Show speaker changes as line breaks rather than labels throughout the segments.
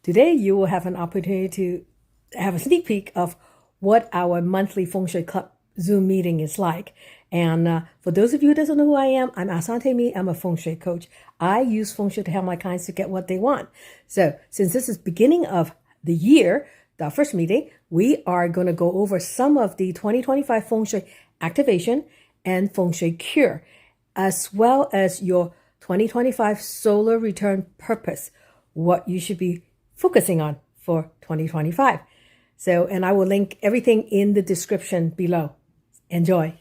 Today, you will have an opportunity to have a sneak peek of what our monthly Feng Shui Club Zoom meeting is like. And for those of you who doesn't know who I am, I'm Auntie Amy. I'm a Feng Shui coach. I use Feng Shui to help my clients to get what they want. So since this is beginning of the year, the first meeting, we are going to go over some of the 2025 Feng Shui activation and Feng Shui cure, as well as your 2025 solar return purpose, what you should be focusing on for 2025. So, and I will link everything in the description below. Enjoy.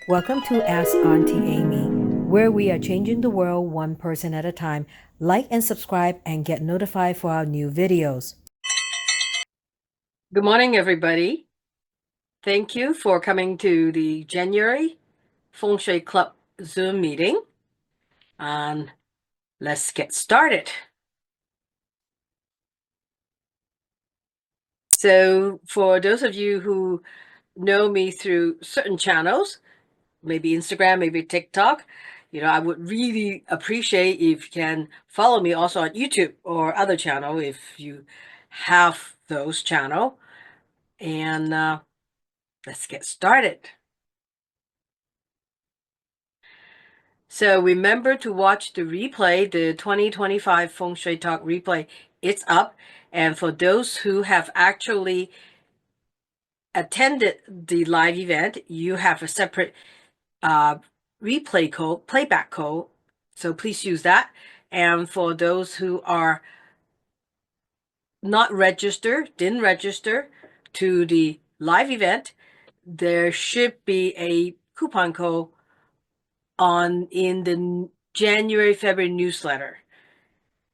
Welcome to Ask Auntie Amy, where we are changing the world one person at a time. Like and subscribe and get notified for our new videos. Good morning, everybody. Thank you for coming to the January Feng Shui Club Zoom meeting. And let's get started. So for those of you who know me through certain channels, maybe Instagram, maybe TikTok, I would really appreciate if you can follow me also on YouTube or other channel if you have those channel. And let's get started. So remember to watch the replay, the 2025 Feng Shui Talk replay. It's up. And for those who have actually attended the live event, you have a separate replay code, playback code. So please use that. And for those who are not registered, didn't register to the live event, there should be a coupon code in the January, February newsletter.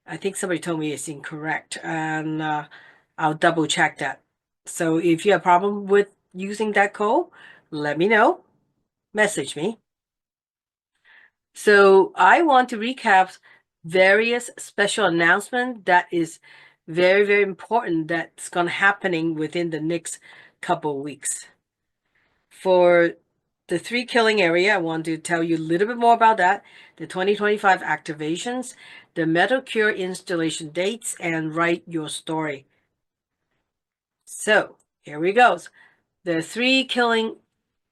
I think somebody told me it's incorrect, and I'll double check that. So if you have a problem with using that code, let me know. Message me. So I want to recap various special announcements that is very, very important that's going to happening within the next couple of weeks. For the 3 killing area, I want to tell you a little bit more about that, the 2025 activations, the metal cure installation dates, and write your story. So here we go. The 3 killing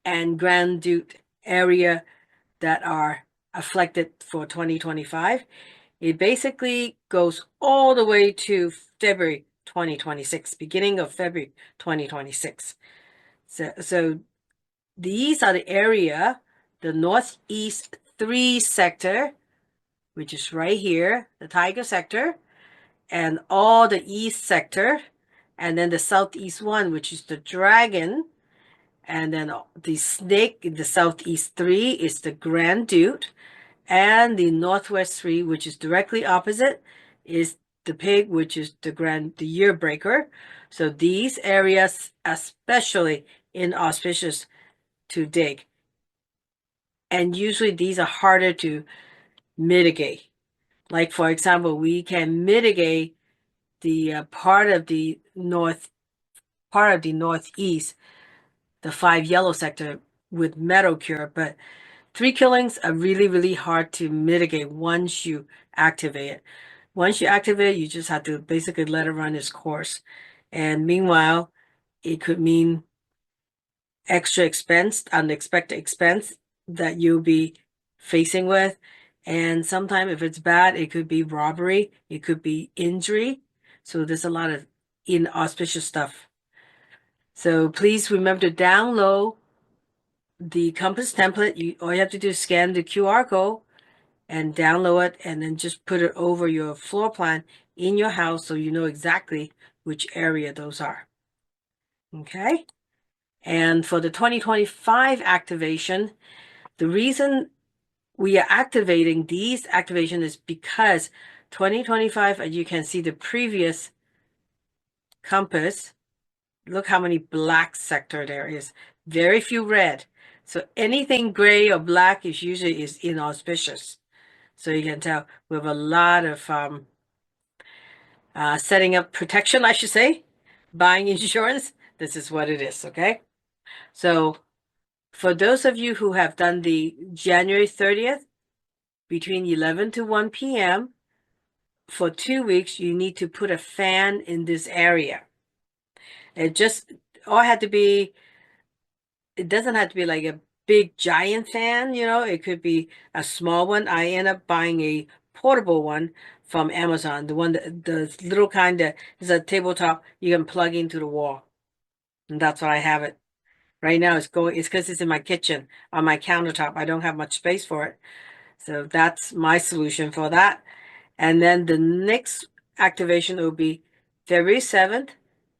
and Grand Duke area that are afflicted for 2025. It basically goes all the way to February 2026, beginning of February 2026. So these are the area, the Northeast 3 sector, which is right here, the Tiger sector, and all the East sector, and then the Southeast 1, which is the Dragon, and then the Snake in the Southeast 3 is the Grand Duke, and the Northwest 3, which is directly opposite, is the Pig, which is the Year Breaker. So these areas, especially inauspicious to dig. And usually these are harder to mitigate. Like, for example, we can mitigate the part of the northeast, the 5 yellow sector with metal cure, but 3 killings are really, really hard to mitigate once you activate it. Once you activate it, you just have to basically let it run its course. And meanwhile, it could mean extra expense, unexpected expense that you'll be facing with. And sometimes if it's bad, it could be robbery, it could be injury. So there's a lot of inauspicious stuff. So please remember to download the compass template. All you have to do is scan the QR code and download it, and then just put it over your floor plan in your house so you know exactly which area those are. Okay? And for the 2025 activation, the reason we are activating these activation is because 2025, as you can see the previous compass, look how many black sector there is. Very few red. So anything gray or black is usually inauspicious. So you can tell we have a lot of setting up protection, I should say, buying insurance. This is what it is, okay? So for those of you who have done the January 30th, between 11 to 1 p.m., for 2 weeks, you need to put a fan in this area. It just all had to be, it doesn't have to be like a big giant fan, it could be a small one. I end up buying a portable one from Amazon, the one that the little kind that is a tabletop you can plug into the wall. And that's what I have it. Right now it's because it's in my kitchen on my countertop. I don't have much space for it. So that's my solution for that. And then the next activation will be February 7th,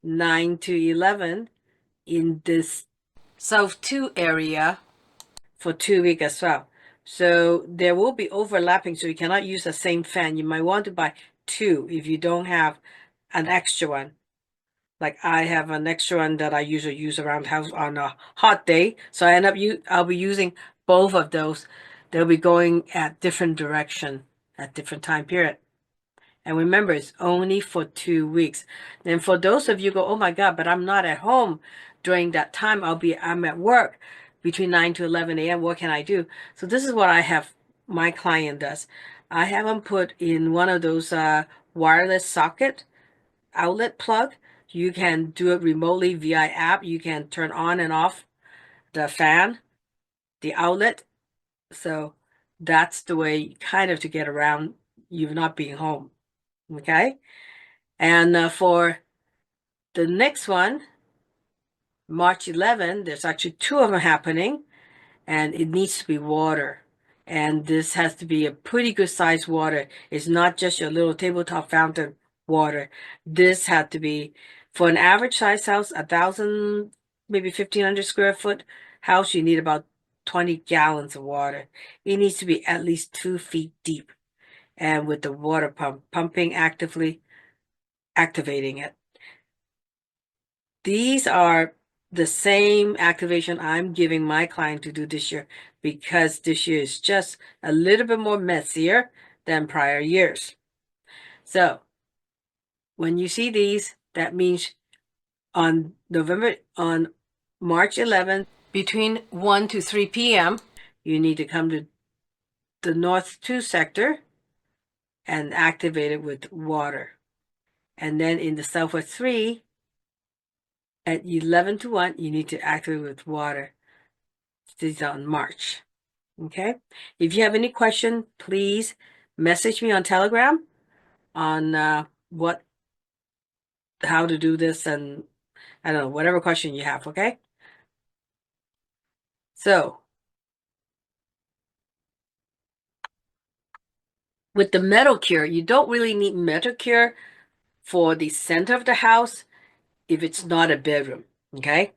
9 to 11 in this South 2 area for 2 weeks as well. So there will be overlapping, so you cannot use the same fan. You might want to buy two if you don't have an extra one. Like I have an extra one that I usually use around the house on a hot day. So I'll be using both of those. They'll be going at different direction at different time period. And remember, it's only for 2 weeks. Then for those of you go, oh my God, but I'm not at home during that time. I'm at work between 9 to 11 a.m. What can I do? So this is what I have my client does. I have them put in one of those wireless socket outlet plug. You can do it remotely via app. You can turn on and off the fan, the outlet. So that's the way kind of to get around you not being home. Okay. And for the next one, March 11, there's actually two of them happening, and it needs to be water. And this has to be a pretty good sized water. It's not just your little tabletop fountain water. This had to be for an average size house, 1,000, maybe 1,500 square foot house, you need about 20 gallons of water. It needs to be at least 2 feet deep. And with the water pump, pumping actively, activating it. These are the same activation I'm giving my client to do this year because this year is just a little bit more messier than prior years. So when you see these, that means on March 11th, between 1 to 3 p.m., you need to come to the North 2 sector and activate it with water. And then in the Southwest 3, at 11 to 1, you need to activate with water. This is on March. Okay. If you have any question, please message me on Telegram on how to do this, and I don't know, whatever question you have. Okay. So with the metal cure, you don't really need metal cure for the center of the house if it's not a bedroom. Okay.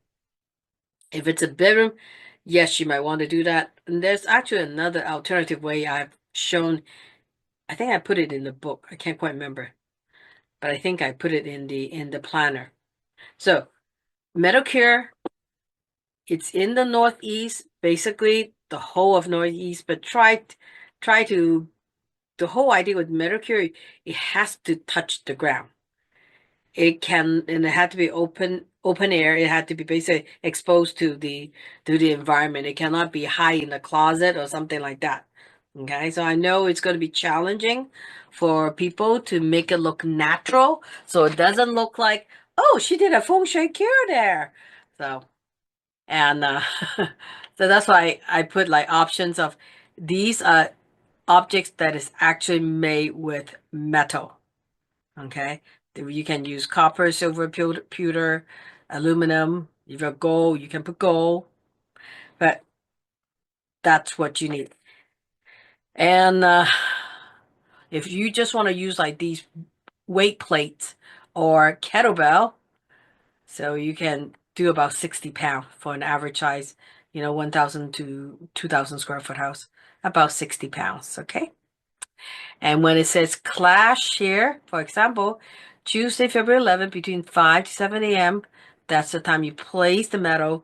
If it's a bedroom, yes, you might want to do that. And there's actually another alternative way I've shown. I think I put it in the book. I can't quite remember, but I think I put it in the planner. So metal cure, it's in the Northeast, basically the whole of Northeast, but try to the whole idea with metal cure, it has to touch the ground. And it had to be open air. It had to be basically exposed to the environment. It cannot be high in the closet or something like that. Okay, so I know it's going to be challenging for people to make it look natural, so it doesn't look like, oh, she did a feng shui cure there. So, and so that's why I put like options of these objects that is actually made with metal. Okay, you can use copper, silver, pewter, aluminum. If you have gold, you can put gold, but that's what you need. And if you just want to use like these weight plates or kettlebell, so you can do about 60 pounds for an average size, 1,000 to 2,000 square foot house, about 60 pounds, okay? And when it says clash here, for example, Tuesday, February 11th, between 5 to 7 a.m., that's the time you place the metal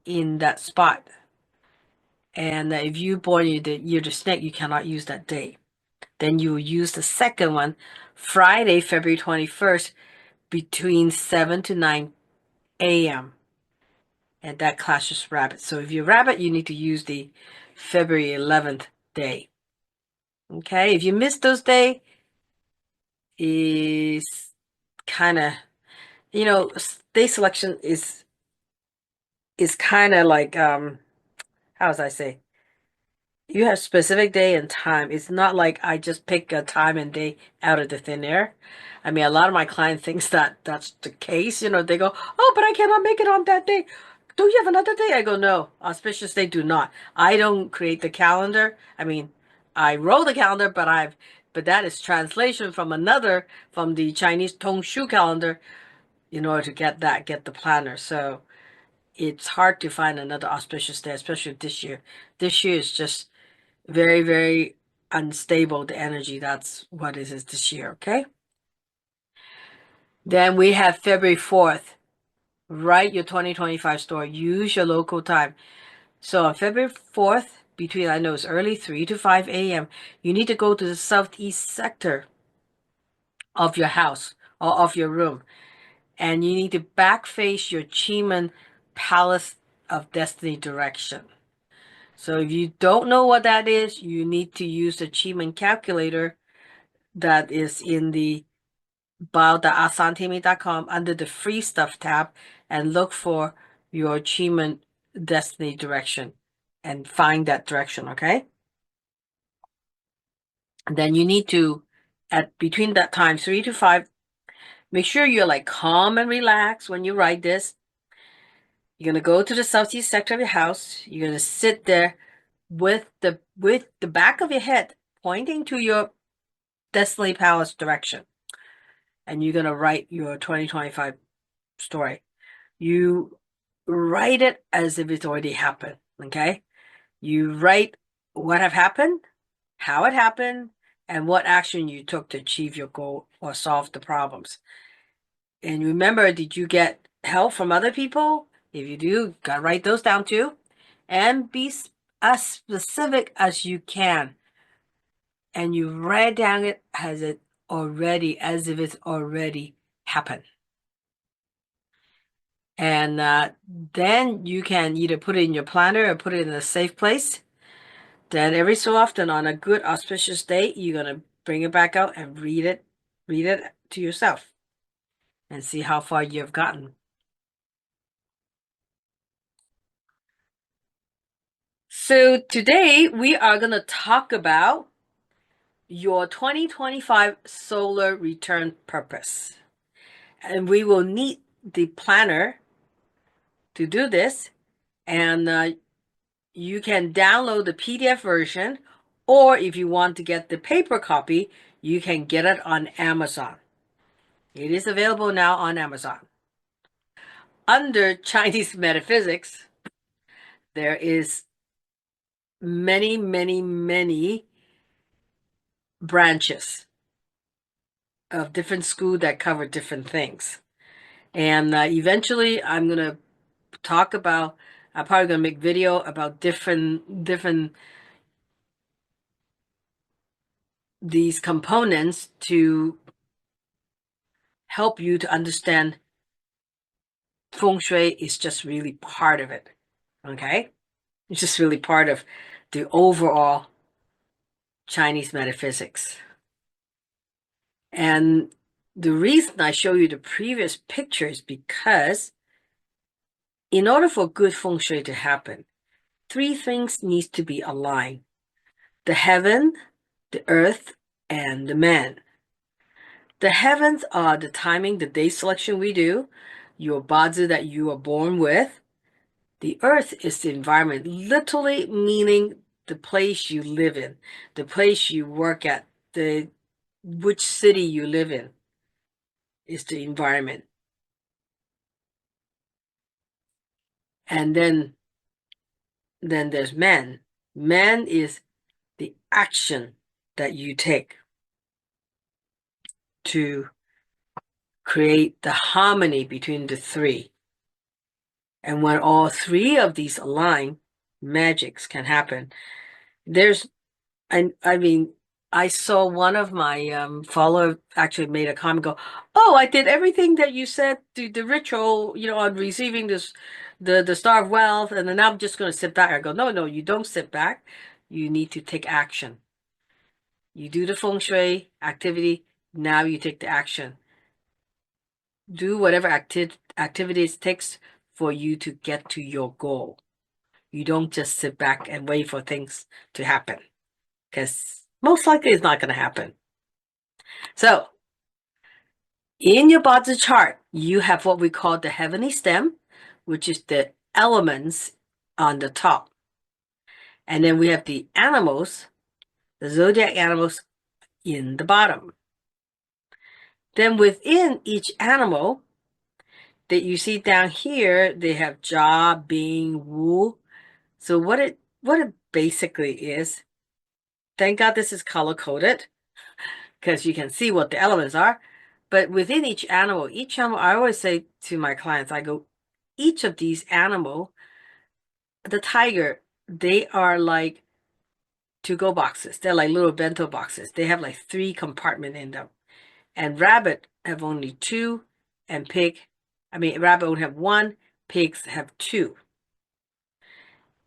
in that spot. And if you born year the snake, you cannot use that day. Then you use the second one, Friday, February 21st, between 7 to 9 a.m. And that clashes rabbit. So if you're rabbit, you need to use the February 11th day. Okay, if you miss those days, is kind of, you know, day selection is kind of like how does I say? You have specific day and time. It's not like I just pick a time and day out of the thin air. I mean, a lot of my clients thinks that that's the case. You know, they go, "Oh, but I cannot make it on that day. Do you have another day?" I go, "No, auspicious day do not." I don't create the calendar. I mean, I roll the calendar, but that is translation from from the Chinese Tong Shu calendar in order to get the planner. So it's hard to find another auspicious day, especially this year. This year is just very, very unstable, the energy. That's what it is this year, okay? Then we have February 4th. Write your 2025 story. Use your local time. So on February 4th, between, I know it's early, 3 to 5 a.m., you need to go to the southeast sector of your house or of your room. And you need to back face your Chiman Palace of Destiny direction. So if you don't know what that is, you need to use the Chiman calculator that is in the about the askauntieamy.com under the free stuff tab and look for your achievement destiny direction and find that direction, okay? And then you need to, at between that time, 3 to 5, make sure you're like calm and relaxed when you write this. You're gonna go to the southeast sector of your house. You're gonna sit there with the back of your head pointing to your destiny palace direction, and you're gonna write your 2025 story. You write it as if it's already happened, okay? You write what have happened, how it happened, and what action you took to achieve your goal or solve the problems. And remember, did you get help from other people? If you do, gotta write those down too. And be as specific as you can. And you write down it as if it's already happened. And then you can either put it in your planner or put it in a safe place. Then every so often on a good auspicious day, you're going to bring it back out and read it to yourself and see how far you've gotten. So today we are going to talk about your 2025 solar return purpose. And we will need the planner to do this. And you can download the PDF version, or if you want to get the paper copy, you can get it on Amazon. It is available now on Amazon. Under Chinese metaphysics, there is many, many, many branches of different schools that cover different things. And eventually I'm going to talk about, I'm probably going to make video about different these components to help you to understand Feng Shui is just really part of it. Okay? It's just really part of the overall Chinese metaphysics. And the reason I show you the previous picture is because in order for good Feng Shui to happen, three things need to be aligned: the heaven, the earth, and the man. The heavens are the timing, the day selection we do, your bazi that you are born with. The earth is the environment, literally meaning the place you live in, the place you work at, which city you live in is the environment. And then there's man. Man is the action that you take to create the harmony between the three. And when all three of these align, magics can happen. I mean, I saw one of my follower actually made a comment, go, "Oh, I did everything that you said, the ritual, on receiving the Star of Wealth, and then I'm just going to sit back." I go, "No, no, you don't sit back. You need to take action. You do the Feng Shui activity, Now you take the action. Do whatever activities it takes for you to get to your goal. You don't just sit back and wait for things to happen, because most likely it's not going to happen. So, in your body chart, you have what we call the heavenly stem, which is the elements on the top. And then we have the animals, the zodiac animals in the bottom. Then within each animal that you see down here, they have jaw, being, wu. So what it basically is, thank God this is color coded because you can see what the elements are. But within each animal, I always say to my clients, I go, each of these animal, the tiger, they are like to-go boxes. They're like little bento boxes. They have like 3 compartments in them. And rabbit have only 2, and rabbit would have 1, pigs have 2.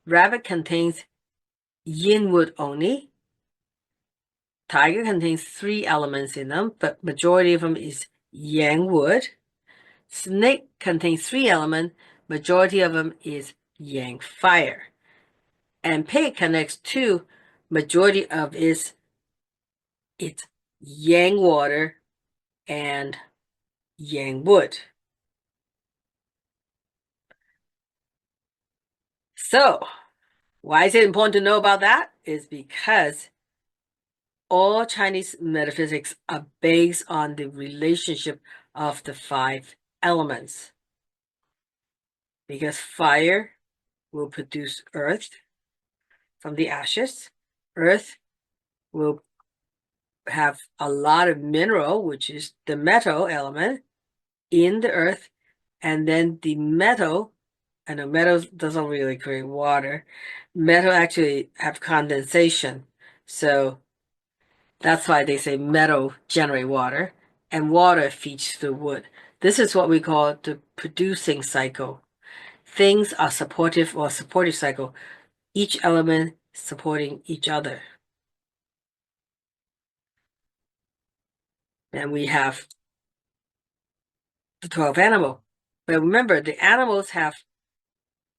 Rabbit contains yin wood only. Tiger contains 3 elements in them, but majority of them is yang wood. Snake contains 3 elements, majority of them is yang fire. And pig connects 2, majority of it's yang water and yang wood. So, why is it important to know about that? Is because all Chinese metaphysics are based on the relationship of the 5 elements. Because fire will produce earth from the ashes. Earth will have a lot of mineral, which is the metal element, in the earth. And then the metal, I know metal doesn't really create water. Metal actually have condensation. So that's why they say metal generate water, and water feeds the wood. This is what we call the producing cycle. Things are supportive or supportive cycle, each element supporting each other. And we have the 12 animal. But remember, the animals have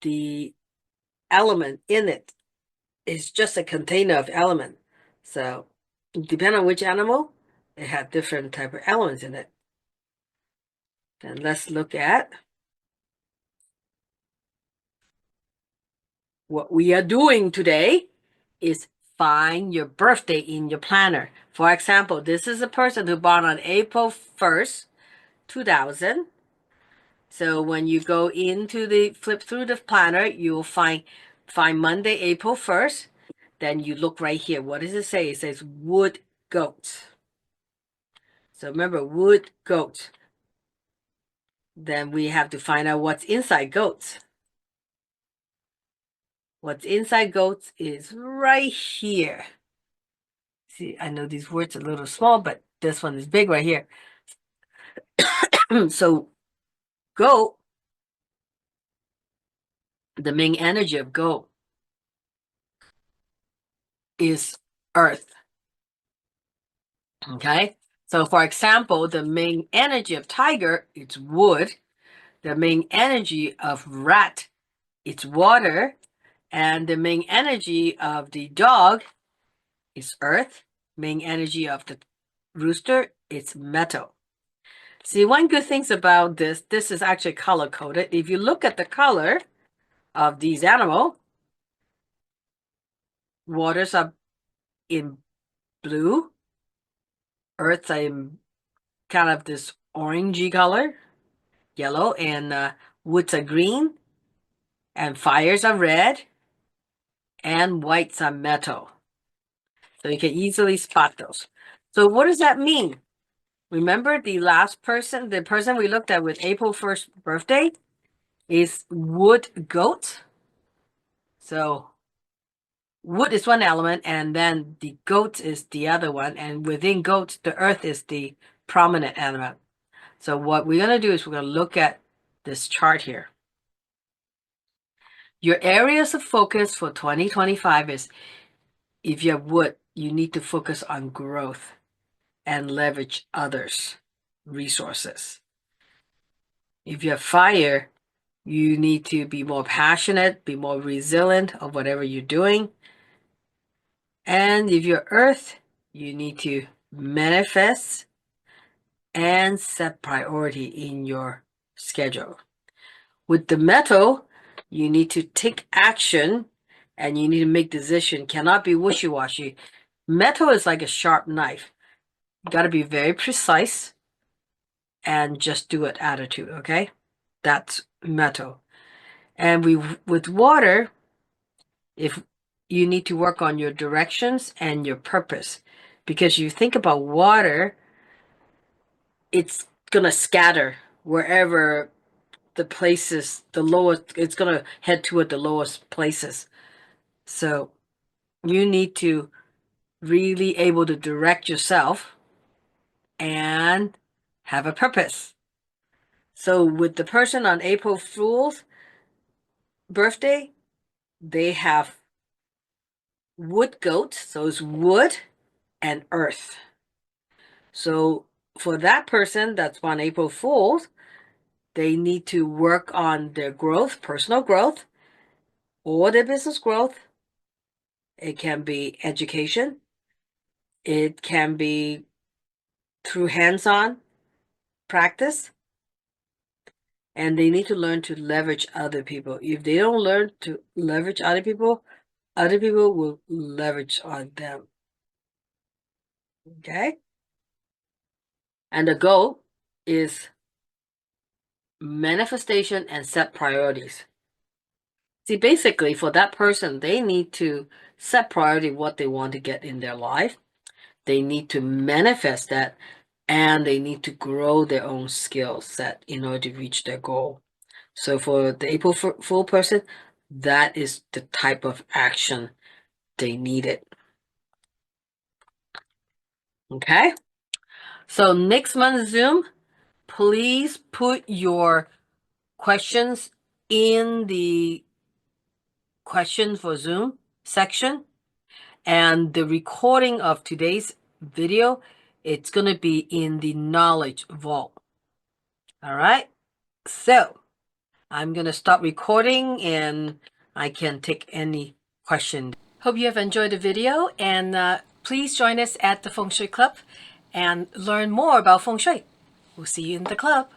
the element in it. It's just a container of element. So depending on which animal, it had different type of elements in it. Then let's look at what we are doing today is find your birthday in your planner. For example, this is a person who born on April 1st, 2000. So when you go into the flip through the planner, you'll find Monday, April 1st. Then you look right here. What does it say? It says wood goat. So remember, wood goat. Then we have to find out what's inside goats. What's inside goats is right here. See, I know these words are a little small, but this one is big right here. So goat, the main energy of goat is earth. Okay? So for example, the main energy of tiger, it's wood. The main energy of rat, it's water. And the main energy of the dog is earth. Main energy of the rooster, it's metal. See, one good thing about this is actually color coded. If you look at the color of these animals, waters are in blue, earths are in kind of this orangey color, yellow, and woods are green, and fires are red, and whites are metal. So you can easily spot those. So what does that mean? Remember the last person, the person we looked at with April 1st birthday is wood goat. So wood is one element, and then the goat is the other one. And within goat, the earth is the prominent element. So what we're going to do is we're going to look at this chart here. Your areas of focus for 2025 is, if you have wood, you need to focus on growth. and leverage others' resources. If you have fire, you need to be more passionate, be more resilient of whatever you're doing. And if you're earth, you need to manifest and set priority in your schedule. With the metal, you need to take action and you need to make decision. Cannot be wishy-washy. Metal is like a sharp knife. You got to be very precise and just do it attitude, okay? That's metal. And with water, if you need to work on your directions and your purpose, because you think about water, it's gonna scatter wherever the places, the lowest, it's gonna head toward the lowest places. So you need to really able to direct yourself and have a purpose. So with the person on April Fool's birthday, they have wood goat, so it's wood and earth. So for that person that's on April Fool's, they need to work on their growth, personal growth, or their business growth. It can be education. It can be through hands-on practice. And they need to learn to leverage other people. If they don't learn to leverage other people will leverage on them. Okay? And the goal is manifestation and set priorities. See, basically, for that person, they need to set priority what they want to get in their life. They need to manifest that, and they need to grow their own skill set in order to reach their goal. So for the April Fool person, that is the type of action they needed. Okay? So next month's Zoom, please put your questions in the question for Zoom section. And the recording of today's video, it's going to be in the knowledge vault. All right? So I'm going to stop recording and I can take any question. Hope you have enjoyed the video, and please join us at the Feng Shui Club and learn more about Feng Shui. We'll see you in the club.